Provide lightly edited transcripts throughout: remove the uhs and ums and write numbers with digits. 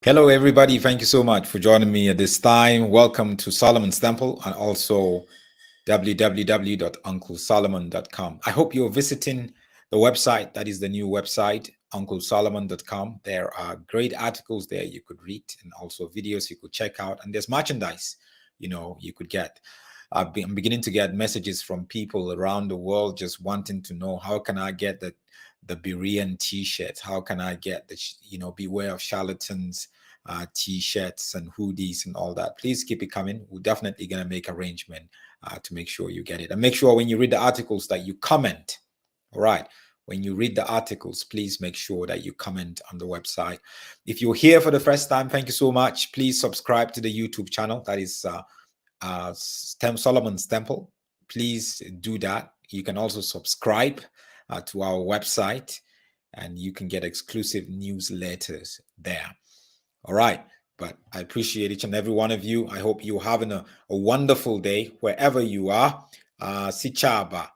Hello, everybody. Thank you so much for joining me at this time. Welcome to Solomon's Temple and also www.unclesolomon.com. I hope you're visiting the website. That is the new website, unclesolomon.com. There are great articles there you could read and also videos you could check out. And there's merchandise, you could get. I'm beginning to get messages from people around the world just wanting to know how can I get the Berean t-shirts? How can I get the, beware of charlatans t-shirts and hoodies and all that? Please keep it coming. We're definitely going to make arrangement to make sure you get it. And make sure when you read the articles that you comment. All right. When you read the articles, please make sure that you comment on the website. If you're here for the first time, thank you so much. Please subscribe to the YouTube channel. That is Solomon's Temple. Please do that. You can also subscribe to our website and you can get exclusive newsletters there. All right. But I appreciate each and every one of you. I hope you're having a wonderful day wherever you are. Sichaba,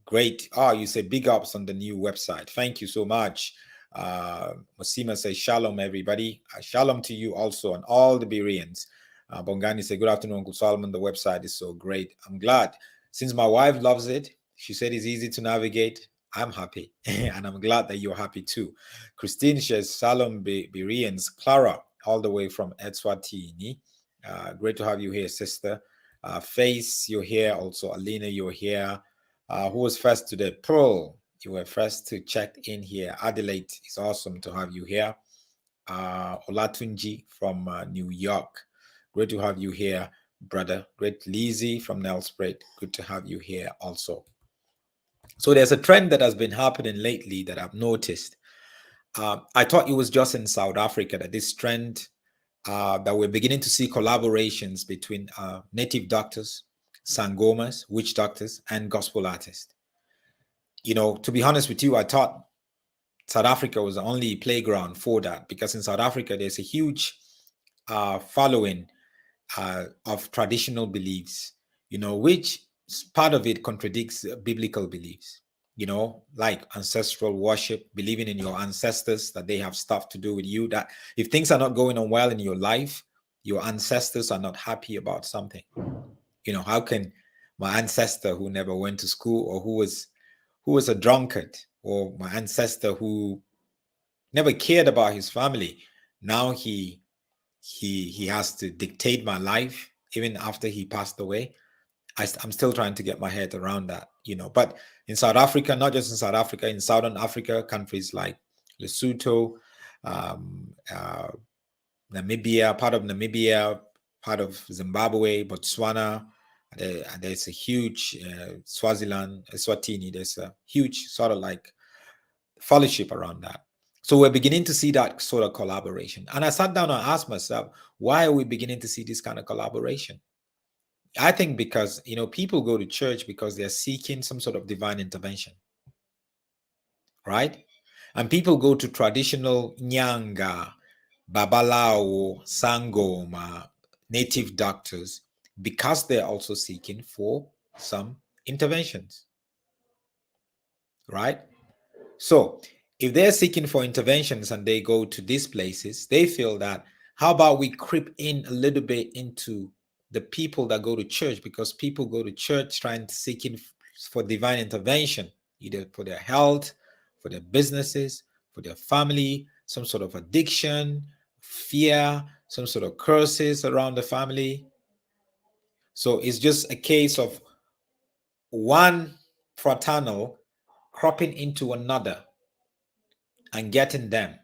great. You say big ups on the new website. Thank you so much. Mosima says shalom, everybody. Shalom to you also and all the Bereans. Bongani said, good afternoon, Uncle Solomon. The website is so great. I'm glad. Since my wife loves it, she said it's easy to navigate. I'm happy. And I'm glad that you're happy too. Christine says, shalom, Bereans. Clara, all the way from Eswatini. Great to have you here, sister. Face, you're here. Also, Alina, you're here. Who was first today? Pearl, you were first to check in here. Adelaide, it's awesome to have you here. Olatunji from New York. Great to have you here, brother. Great. Lizzie from Nelspruit. Good to have you here also. So there's a trend that has been happening lately that I've noticed. I thought it was just in South Africa that this trend, that we're beginning to see collaborations between native doctors, Sangomas, witch doctors, and gospel artists. To be honest with you, I thought South Africa was the only playground for that, because in South Africa, there's a huge following of traditional beliefs, which part of it contradicts biblical beliefs, like ancestral worship, believing in your ancestors, that they have stuff to do with you, that if things are not going on well in your life, your ancestors are not happy about something. How can my ancestor who never went to school, or who was a drunkard, or my ancestor who never cared about his family, now he has to dictate my life even after he passed away? I'm still trying to get my head around that, But in South Africa, not just in South Africa, in Southern Africa, countries like Lesotho, Namibia, part of Zimbabwe, Botswana, there's a huge Swaziland, Eswatini, there's a huge sort of like fellowship around that. So we're beginning to see that sort of collaboration. And I sat down and asked myself, why are we beginning to see this kind of collaboration? I think because, people go to church because they're seeking some sort of divine intervention, right? And people go to traditional Nyanga, Babalao, Sangoma, native doctors because they're also seeking for some interventions, right? So if they're seeking for interventions and they go to these places, they feel that, how about we creep in a little bit into the people that go to church, because people go to church trying to seeking for divine intervention, either for their health, for their businesses, for their family, some sort of addiction, fear, some sort of curses around the family. So it's just a case of one fraternal cropping into another and getting them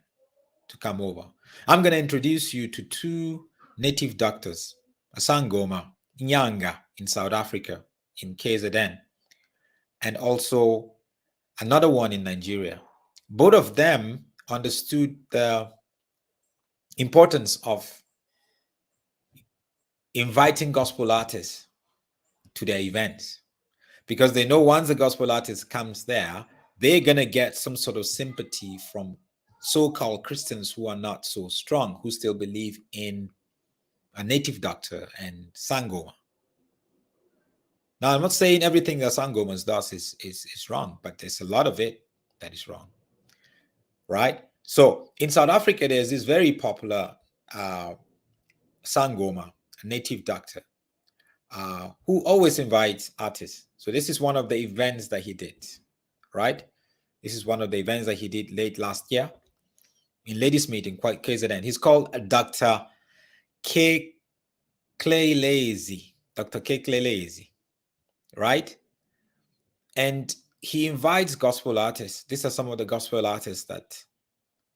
to come over. I'm going to introduce you to two native doctors, a Sangoma, Nyanga in South Africa, in KZN, and also another one in Nigeria. Both of them understood the importance of inviting gospel artists to their events, because they know once the gospel artist comes there, they're going to get some sort of sympathy from so-called Christians who are not so strong, who still believe in a native doctor and Sangoma. Now, I'm not saying everything that Sangomas does is wrong, but there's a lot of it that is wrong, right? So in South Africa, there's this very popular Sangoma, a native doctor, who always invites artists. So this is one of the events that he did, right? This is one of the events that he did late last year in ladies' meeting, quite KZN. He's called Dr. K. Lazy, Dr. K. Lazy, right? And he invites gospel artists. These are some of the gospel artists that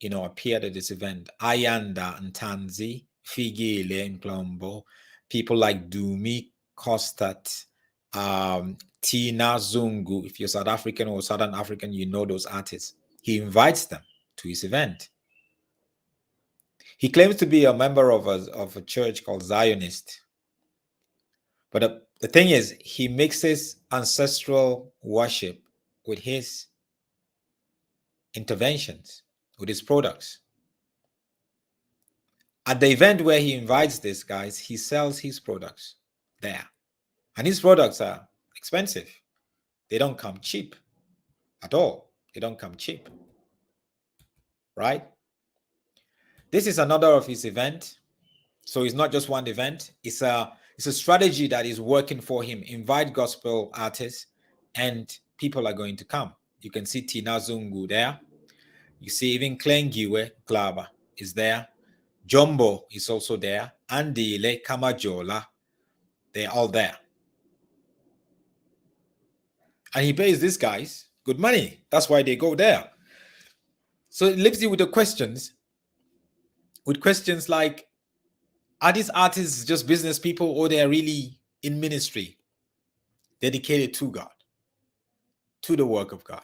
appeared at this event. Ayanda Ntanzi, Figile Nklombo, people like Dumi Kostat, Tina Zungu. If you're South African or Southern African, you know those artists. He invites them to his event. He claims to be a member of a church called Zionist. But the thing is, he mixes ancestral worship with his interventions, with his products. At the event where he invites these guys, he sells his products there. And his products are expensive. They don't come cheap at all. They don't come cheap. Right? This is another of his events. So it's not just one event. It's a strategy that is working for him. Invite gospel artists and people are going to come. You can see Tina Zungu there. You see even Klengiwe Klaba is there. Jumbo is also there. Andile Kamajola. They're all there. And he pays these guys good money. That's why they go there. So it leaves you with the questions. With questions like, are these artists just business people or they're really in ministry, dedicated to God, to the work of God?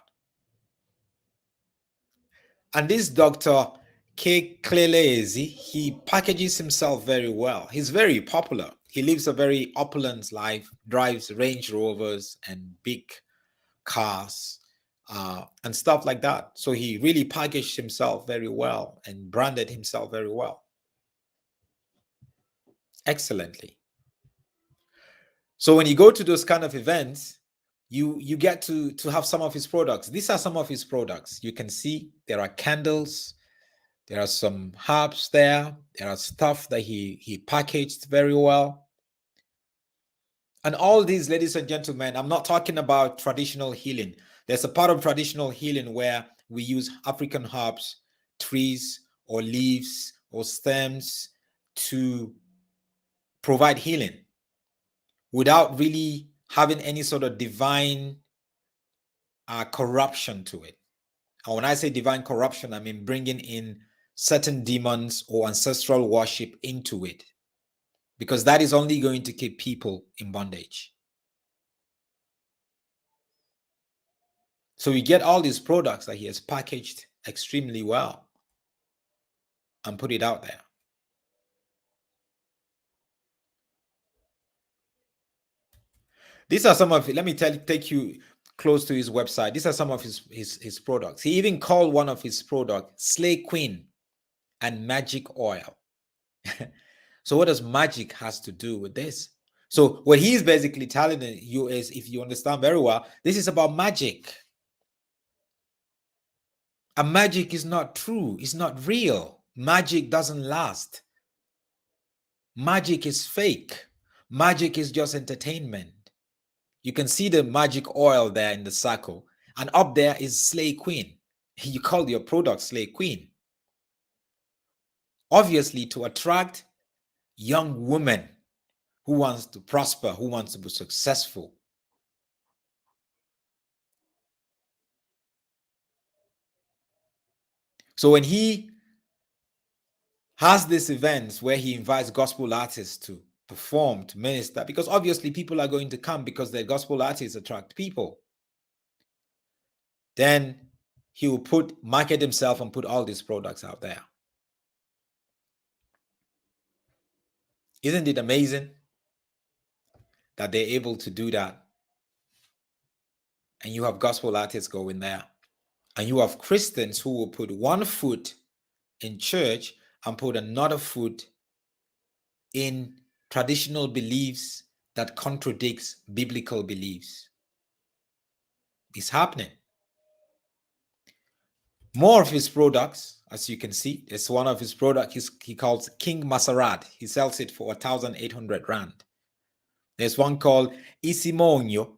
And this Dr. K. Klelezi, he packages himself very well. He's very popular. He lives a very opulent life, drives Range Rovers and big cars and stuff like that. So he really packaged himself very well and branded himself very well. Excellently. So when you go to those kind of events, you get to have some of his products. These are some of his products. You can see there are candles, there are some herbs there, there are stuff that he packaged very well. And all these, ladies and gentlemen, I'm not talking about traditional healing. There's a part of traditional healing where we use African herbs, trees, or leaves, or stems to provide healing without really having any sort of divine corruption to it. And when I say divine corruption, I mean bringing in certain demons or ancestral worship into it, because that is only going to keep people in bondage. So you get all these products that he has packaged extremely well and put it out there. These are some of, let me take you close to his website. These are some of his products. He even called one of his products Slay Queen and Magic Oil. So what does magic has to do with this? So what he's basically telling you is, if you understand very well, this is about magic. And magic is not true. It's not real. Magic doesn't last. Magic is fake. Magic is just entertainment. You can see the magic oil there in the circle. And up there is Slay Queen. You call your product Slay Queen. Obviously, to attract young women who wants to prosper, who wants to be successful. So when he has these events where he invites gospel artists to perform, to minister, because obviously people are going to come because the gospel artists attract people, then he will market himself and put all these products out there. Isn't it amazing that they're able to do that? And you have gospel artists going there. And you have Christians who will put one foot in church and put another foot in traditional beliefs that contradicts biblical beliefs. It's happening. More of his products, as you can see, it's one of his products he calls King Maserati. He sells it for 1,800 rand. There's one called Isimonyo,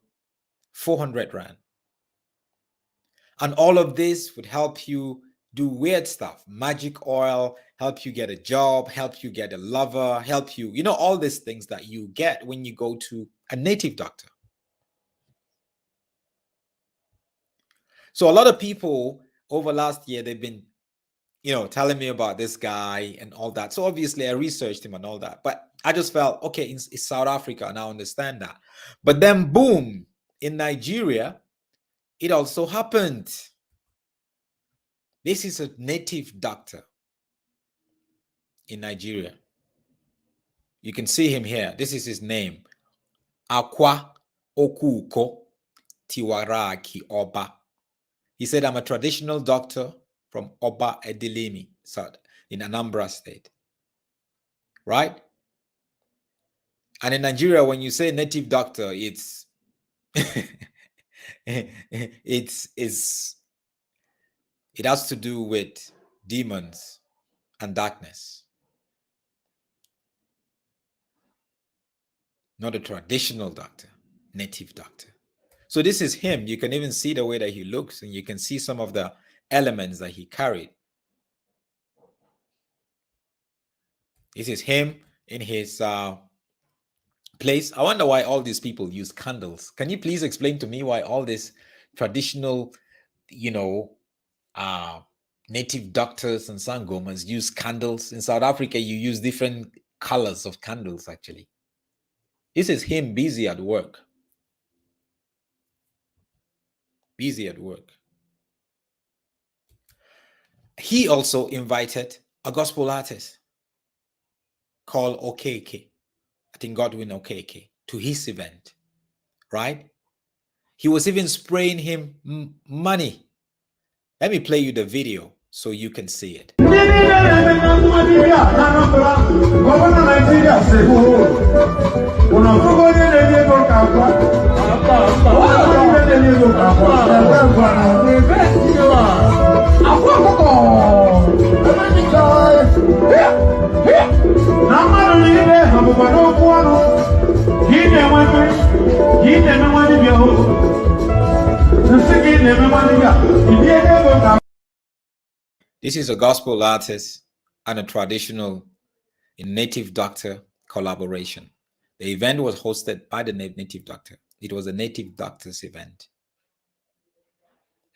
400 rand. And all of this would help you do weird stuff. Magic oil, help you get a job, help you get a lover, help you, all these things that you get when you go to a native doctor. So a lot of people over last year, they've been, telling me about this guy and all that. So obviously I researched him and all that, but I just felt, okay, it's South Africa and I understand that. But then boom, in Nigeria, it also happened. This is a native doctor in Nigeria. You can see him here. This is his name. Akwa Okuko Tiwaraki Oba. He said, I'm a traditional doctor from Oba Edilimi, in Anambra State. Right? And in Nigeria, when you say native doctor, it's it has to do with demons and darkness. Not a traditional doctor, native doctor. So this is him. You can even see the way that he looks, and you can see some of the elements that he carried. This is him in his place. I wonder why all these people use candles. Can you please explain to me why all this traditional, native doctors and sangomas use candles? In South Africa, you use different colors of candles, actually. This is him busy at work. Busy at work. He also invited a gospel artist called Okeke. I think Godwin Okeke, to his event, right? He was even spraying him money. Let me play you the video so you can see it. This is a gospel artist and a traditional native doctor collaboration. The event was hosted by the native doctor. It was a native doctor's event.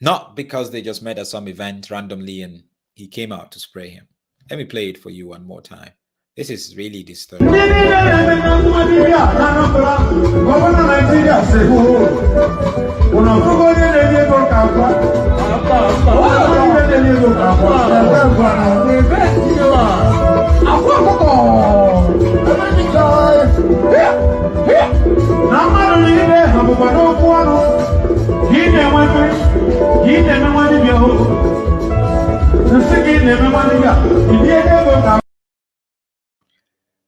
Not because they just met at some event randomly and he came out to spray him. Let me play it for you one more time. This is really disturbing.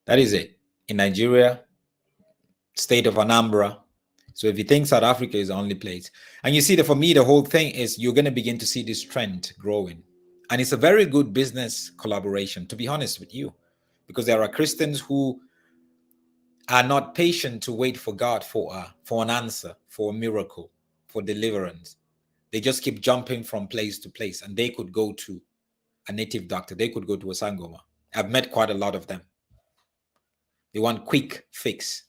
That is it. In Nigeria, state of Anambra. So if you think South Africa is the only place, and you see that for me, the whole thing is you're going to begin to see this trend growing. And it's a very good business collaboration, to be honest with you, because there are Christians who are not patient to wait for God for an answer, for a miracle, for deliverance. They just keep jumping from place to place, and they could go to a native doctor. They could go to a Sangoma. I've met quite a lot of them. They want quick fix.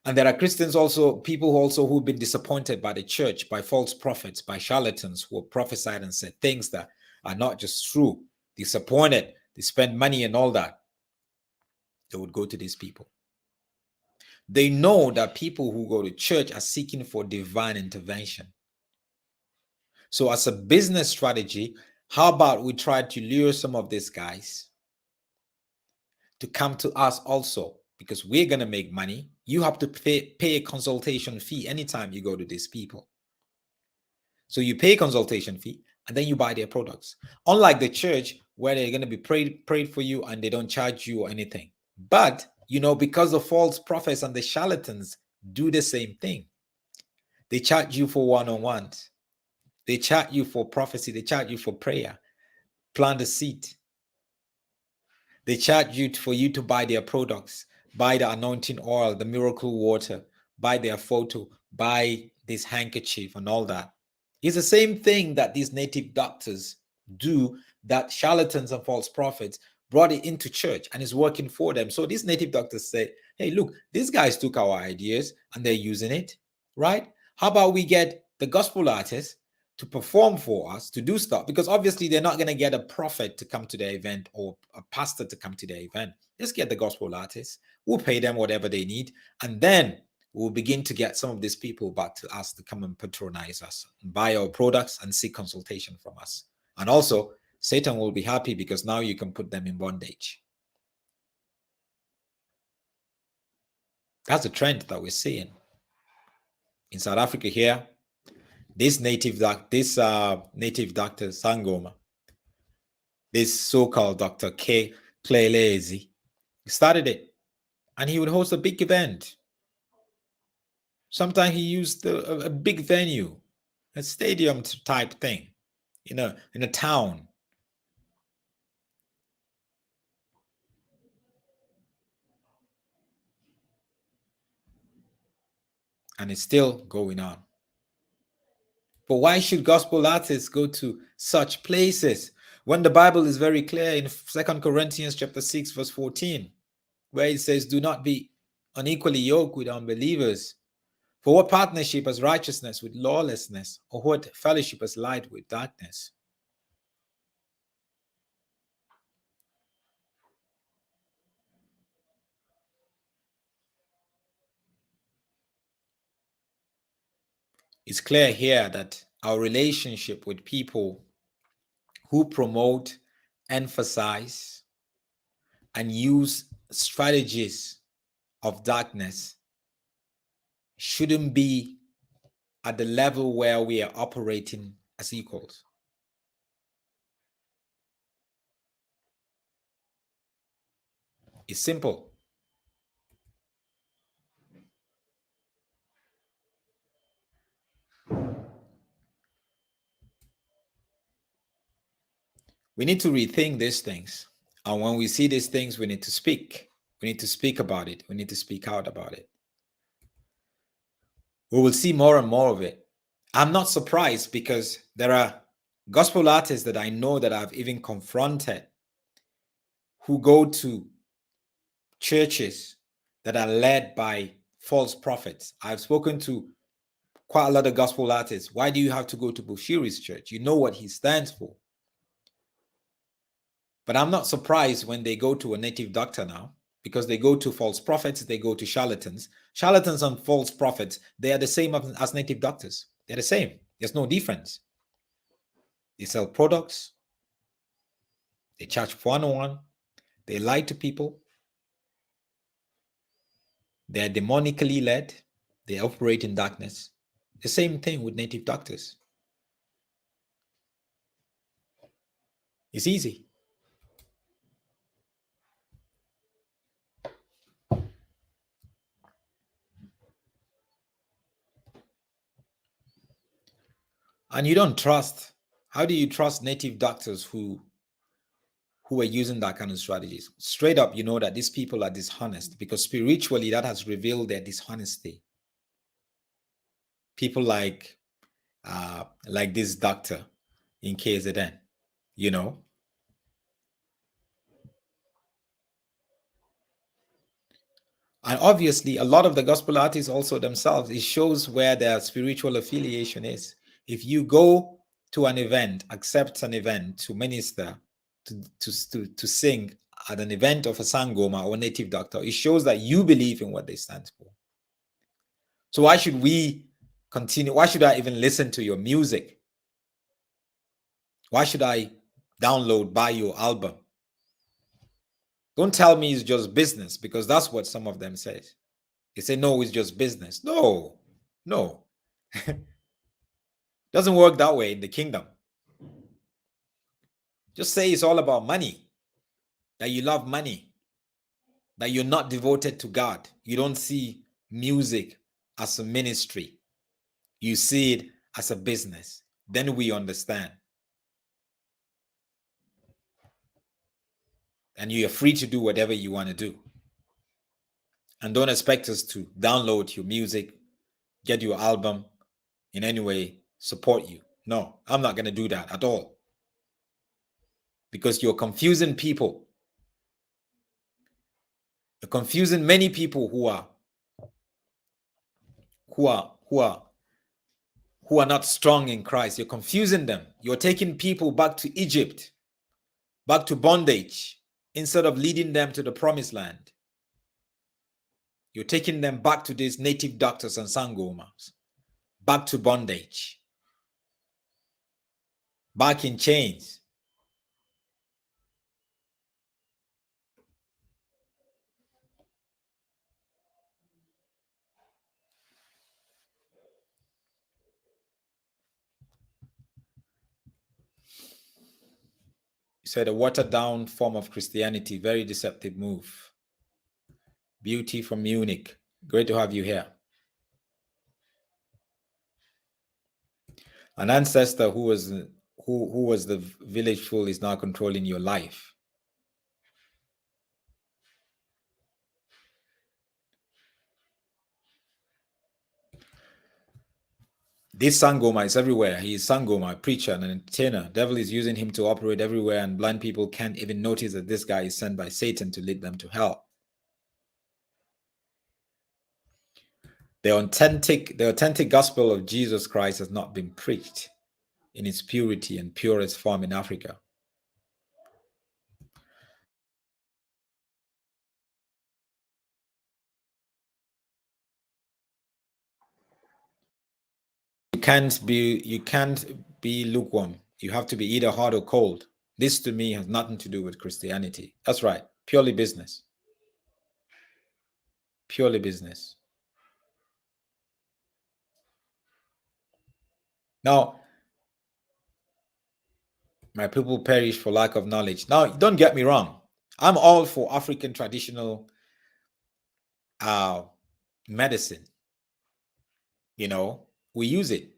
And there are Christians also, people also who've been disappointed by the church, by false prophets, by charlatans who have prophesied and said things that are not just true. Disappointed, they spend money and all that. They would go to these people. They know that people who go to church are seeking for divine intervention. So as a business strategy, how about we try to lure some of these guys to come to us also, because we're going to make money. You have to pay a consultation fee anytime you go to these people. So you pay a consultation fee and then you buy their products. Unlike the church where they're going to be prayed for you and they don't charge you or anything. But, because the false prophets and the charlatans do the same thing. They charge you for one-on-ones. They charge you for prophecy. They charge you for prayer. Plant the seed. They charge you for you to buy their products, buy the anointing oil, the miracle water, buy their photo, buy this handkerchief and all that. It's the same thing that these native doctors do, that charlatans and false prophets brought it into church and is working for them. So these native doctors say, hey, look, these guys took our ideas and they're using it, right? How about we get the gospel artists to perform for us, to do stuff? Because obviously they're not going to get a prophet to come to their event or a pastor to come to their event. Let's get the gospel artists. We'll pay them whatever they need. And then we'll begin to get some of these people back to us to come and patronize us, and buy our products and seek consultation from us. And also, Satan will be happy because now you can put them in bondage. That's the trend that we're seeing. In South Africa here, this native doctor, Sangoma, this so-called Dr. K. Clelezi, started it. And he would host a big event. Sometimes he used a big venue, a stadium type thing, in a town. And it's still going on. But why should gospel artists go to such places when the Bible is very clear in 2 Corinthians chapter 6, verse 14, where it says, do not be unequally yoked with unbelievers. For what partnership has righteousness with lawlessness, or what fellowship has light with darkness? It's clear here that our relationship with people who promote, emphasize, and use strategies of darkness shouldn't be at the level where we are operating as equals. It's simple. We need to rethink these things. And when we see these things, we need to speak. We need to speak about it. We need to speak out about it. We will see more and more of it. I'm not surprised because there are gospel artists that I know that I've even confronted who go to churches that are led by false prophets. I've spoken to quite a lot of gospel artists. Why do you have to go to Bushiri's church? You know what he stands for. But I'm not surprised when they go to a native doctor now, because they go to false prophets, they go to charlatans. Charlatans and false prophets, they are the same as native doctors. They're the same. There's no difference. They sell products. They charge 101. They lie to people. They're demonically led. They operate in darkness. The same thing with native doctors. It's easy. And you don't trust. How do you trust native doctors who are using that kind of strategies? Straight up, you know that these people are dishonest, because spiritually that has revealed their dishonesty. People like this doctor in KZN, you know. And obviously, a lot of the gospel artists also themselves, it shows where their spiritual affiliation is. If you go to an event, accept an event to minister, to sing at an event of a Sangoma or native doctor, it shows that you believe in what they stand for. So why should we continue? Why should I even listen to your music? Why should I buy your album? Don't tell me it's just business, because that's what some of them say. They say, no, it's just business. No. Doesn't work that way in the kingdom. Just say it's all about money, that you love money, that you're not devoted to God. You don't see music as a ministry. You see it as a business. then we understand. And you are free to do whatever you want to do. And don't expect us to download your music, get your album, in any way support you. No, I'm not going to do that at all. Because you're confusing people. You're confusing many people who are not strong in Christ. You're confusing them. You're taking people back to Egypt, back to bondage, instead of leading them to the promised land. You're taking them back to these native doctors and Sangomas, back to bondage, back in chains. He said a watered down form of Christianity, very deceptive move. Beauty from Munich. Great to have you here. An ancestor who was the village fool is now controlling your life. This Sangoma is everywhere. He is Sangoma, a preacher and an entertainer. Devil is using him to operate everywhere, and blind people can't even notice that this guy is sent by Satan to lead them to hell. The authentic gospel of Jesus Christ has not been preached in its purity and purest form in Africa. You can't be lukewarm. You have to be either hot or cold. This to me has nothing to do with Christianity. That's right. Purely business. Purely business. Now, my people perish for lack of knowledge. Now, don't get me wrong. I'm all for African traditional medicine. You know, we use it.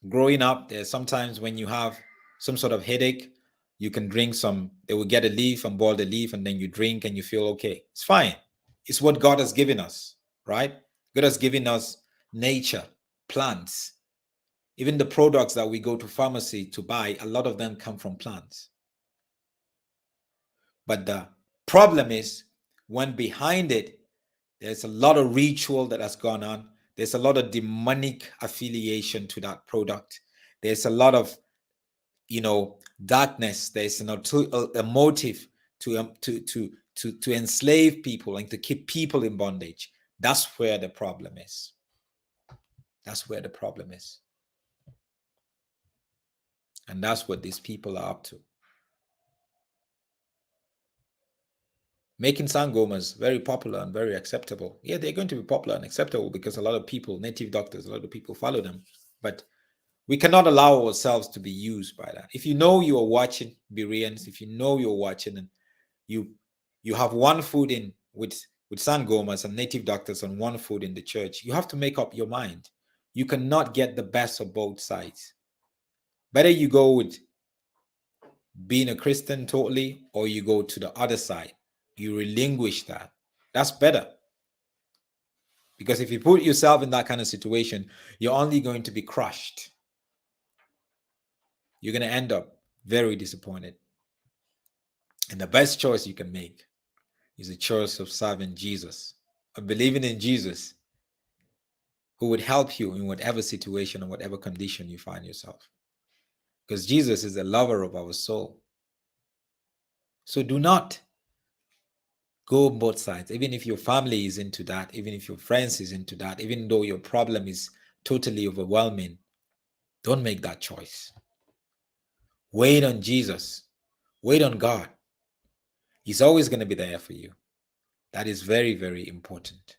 Growing up, there's sometimes when you have some sort of headache, you can drink some, they will get a leaf and boil the leaf, and then you drink and you feel okay. It's fine. It's what God has given us, right? God has given us nature, plants. Even the products that we go to pharmacy to buy, a lot of them come from plants. But the problem is when behind it, there's a lot of ritual that has gone on. There's a lot of demonic affiliation to that product. There's a lot of, darkness. There's a motive to enslave people and to keep people in bondage. That's where the problem is. That's where the problem is. And that's what these people are up to. Making Sangomas very popular and very acceptable. Yeah, they're going to be popular and acceptable because a lot of people, native doctors, a lot of people follow them. But we cannot allow ourselves to be used by that. If you know you are watching Bereans, if you know you're watching and you have one foot in with Sangomas and native doctors and one foot in the church, you have to make up your mind. You cannot get the best of both sides. Better you go with being a Christian totally, or you go to the other side. You relinquish that. That's better. Because if you put yourself in that kind of situation, you're only going to be crushed. You're going to end up very disappointed. And the best choice you can make is the choice of serving Jesus, of believing in Jesus, who would help you in whatever situation or whatever condition you find yourself. Because Jesus is the lover of our soul. So do not go on both sides. Even if your family is into that, even if your friends is into that, even though your problem is totally overwhelming, don't make that choice. Wait on Jesus. Wait on God. He's always going to be there for you. That is very, very important.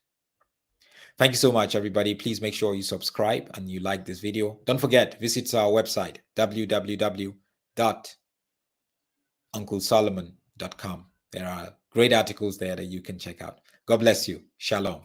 Thank you so much, everybody. Please make sure you subscribe and you like this video. Don't forget, visit our website, www.unclesolomon.com. There are great articles there that you can check out. God bless you. Shalom.